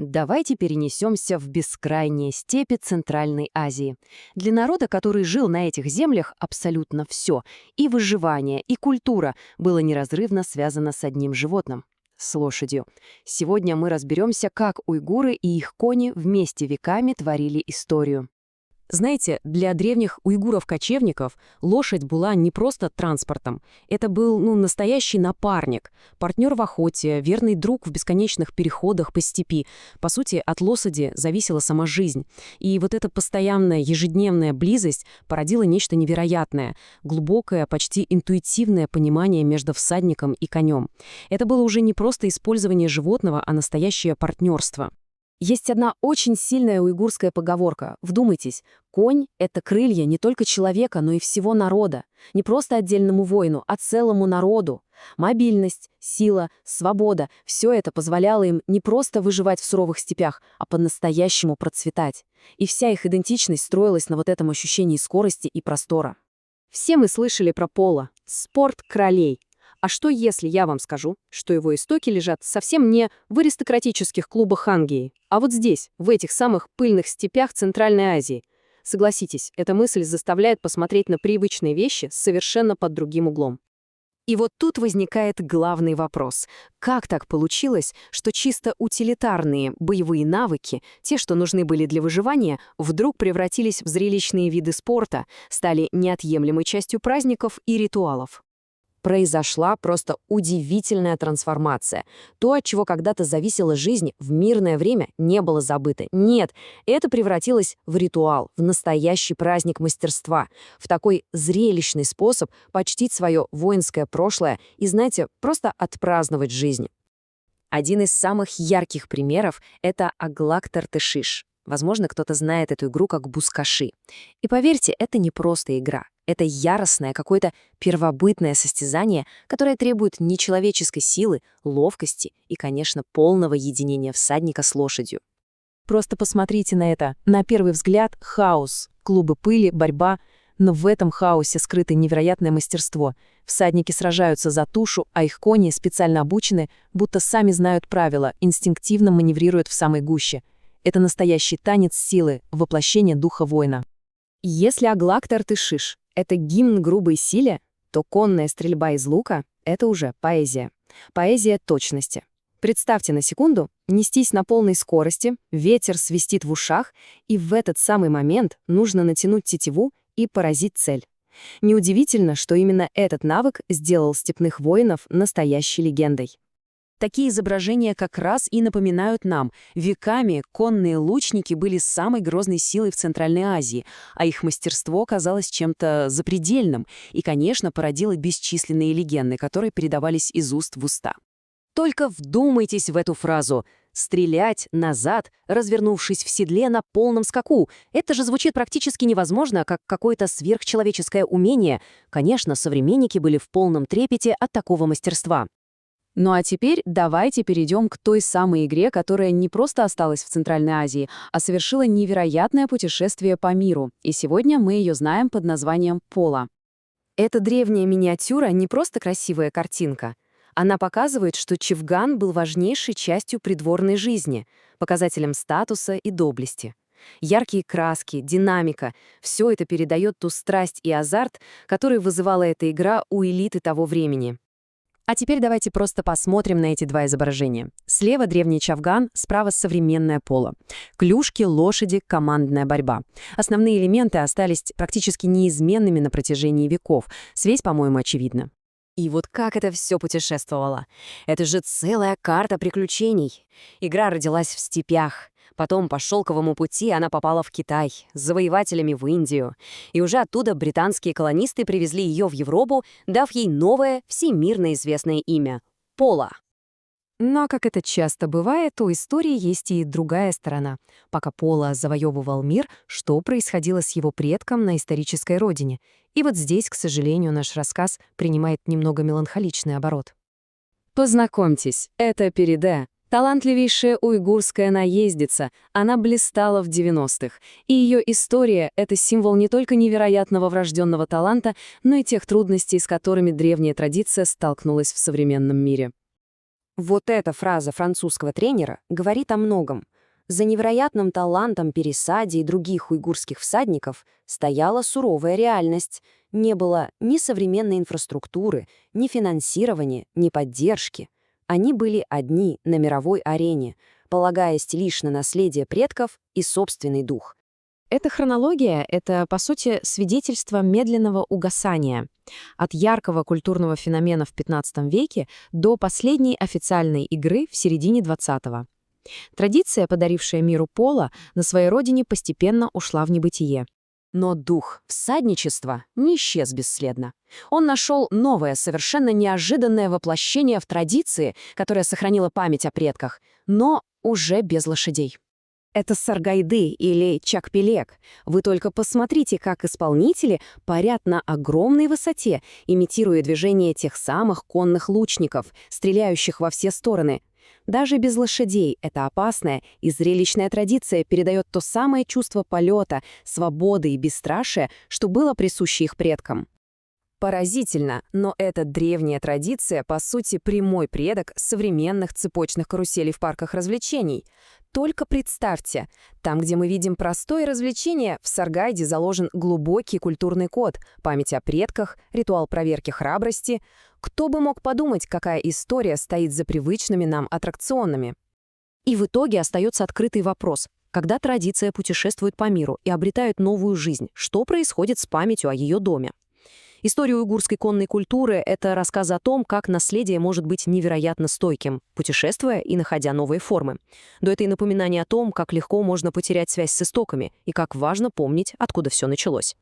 Давайте перенесемся в бескрайние степи Центральной Азии. Для народа, который жил на этих землях, абсолютно все, и выживание, и культура, было неразрывно связано с одним животным — с лошадью. Сегодня мы разберемся, как уйгуры и их кони вместе веками творили историю. Знаете, для древних уйгуров-кочевников лошадь была не просто транспортом. Это был, настоящий напарник, партнер в охоте, верный друг в бесконечных переходах по степи. По сути, от лошади зависела сама жизнь. И вот эта постоянная ежедневная близость породила нечто невероятное, глубокое, почти интуитивное понимание между всадником и конем. Это было уже не просто использование животного, а настоящее партнерство. Есть одна очень сильная уйгурская поговорка. Вдумайтесь, конь — это крылья не только человека, но и всего народа. Не просто отдельному воину, а целому народу. Мобильность, сила, свобода — все это позволяло им не просто выживать в суровых степях, а по-настоящему процветать. И вся их идентичность строилась на вот этом ощущении скорости и простора. Все мы слышали про поло — спорт королей. А что, если я вам скажу, что его истоки лежат совсем не в аристократических клубах Ангии, а вот здесь, в этих самых пыльных степях Центральной Азии? Согласитесь, эта мысль заставляет посмотреть на привычные вещи совершенно под другим углом. И вот тут возникает главный вопрос. Как так получилось, что чисто утилитарные боевые навыки, те, что нужны были для выживания, вдруг превратились в зрелищные виды спорта, стали неотъемлемой частью праздников и ритуалов? Произошла просто удивительная трансформация. То, от чего когда-то зависела жизнь, в мирное время не было забыто. Нет, это превратилось в ритуал, в настоящий праздник мастерства, в такой зрелищный способ почтить свое воинское прошлое и, знаете, просто отпраздновать жизнь. Один из самых ярких примеров — это Аглак-Тартышиш. Возможно, кто-то знает эту игру как бускаши. И поверьте, это не просто игра. Это яростное, какое-то первобытное состязание, которое требует нечеловеческой силы, ловкости и, конечно, полного единения всадника с лошадью. Просто посмотрите на это. На первый взгляд — хаос, клубы пыли, борьба. Но в этом хаосе скрыто невероятное мастерство. Всадники сражаются за тушу, а их кони специально обучены, будто сами знают правила, инстинктивно маневрируют в самой гуще. Это настоящий танец силы, воплощение духа воина. Если Аглак-Тартышиш — это гимн грубой силе, то конная стрельба из лука — это уже поэзия. Поэзия точности. Представьте на секунду, нестись на полной скорости, ветер свистит в ушах, и в этот самый момент нужно натянуть тетиву и поразить цель. Неудивительно, что именно этот навык сделал степных воинов настоящей легендой. Такие изображения как раз и напоминают нам, веками конные лучники были самой грозной силой в Центральной Азии, а их мастерство казалось чем-то запредельным и, конечно, породило бесчисленные легенды, которые передавались из уст в уста. Только вдумайтесь в эту фразу «стрелять назад, развернувшись в седле на полном скаку». Это же звучит практически невозможно, как какое-то сверхчеловеческое умение. Конечно, современники были в полном трепете от такого мастерства. Ну а теперь давайте перейдем к той самой игре, которая не просто осталась в Центральной Азии, а совершила невероятное путешествие по миру. И сегодня мы ее знаем под названием поло. Эта древняя миниатюра не просто красивая картинка. Она показывает, что чифган был важнейшей частью придворной жизни, показателем статуса и доблести. Яркие краски, динамика — все это передает ту страсть и азарт, который вызывала эта игра у элиты того времени. А теперь давайте просто посмотрим на эти два изображения. Слева древний чавган, справа современное поло. Клюшки, лошади, командная борьба. Основные элементы остались практически неизменными на протяжении веков. Связь, по-моему, очевидна. И вот как это все путешествовало. Это же целая карта приключений. Игра родилась в степях. Потом по шелковому пути она попала в Китай, с завоевателями в Индию. И уже оттуда британские колонисты привезли ее в Европу, дав ей новое, всемирно известное имя — поло. Но, как это часто бывает, у истории есть и другая сторона. Пока поло завоевывал мир, что происходило с его предком на исторической родине? И вот здесь, к сожалению, наш рассказ принимает немного меланхоличный оборот. Познакомьтесь, это Периде. Талантливейшая уйгурская наездница, она блистала в 90-х, и ее история — это символ не только невероятного врожденного таланта, но и тех трудностей, с которыми древняя традиция столкнулась в современном мире. Вот эта фраза французского тренера говорит о многом. За невероятным талантом Пересади и других уйгурских всадников стояла суровая реальность. Не было ни современной инфраструктуры, ни финансирования, ни поддержки. Они были одни на мировой арене, полагаясь лишь на наследие предков и собственный дух. Эта хронология — это, по сути, свидетельство медленного угасания. От яркого культурного феномена в XV веке до последней официальной игры в середине XX. Традиция, подарившая миру поло, на своей родине постепенно ушла в небытие. Но дух всадничества не исчез бесследно. Он нашел новое, совершенно неожиданное воплощение в традиции, которая сохранила память о предках, но уже без лошадей. Это саргайды или чакпелек. Вы только посмотрите, как исполнители парят на огромной высоте, имитируя движение тех самых конных лучников, стреляющих во все стороны. Даже без лошадей эта опасная и зрелищная традиция передает то самое чувство полета, свободы и бесстрашия, что было присуще их предкам. Поразительно, но эта древняя традиция, по сути, прямой предок современных цепочных каруселей в парках развлечений. Только представьте, там, где мы видим простое развлечение, в Саргайде заложен глубокий культурный код, память о предках, ритуал проверки храбрости. Кто бы мог подумать, какая история стоит за привычными нам аттракционами? И в итоге остается открытый вопрос. Когда традиция путешествует по миру и обретает новую жизнь, что происходит с памятью о ее доме? История уйгурской конной культуры — это рассказ о том, как наследие может быть невероятно стойким, путешествуя и находя новые формы. Но это и напоминание о том, как легко можно потерять связь с истоками и как важно помнить, откуда все началось.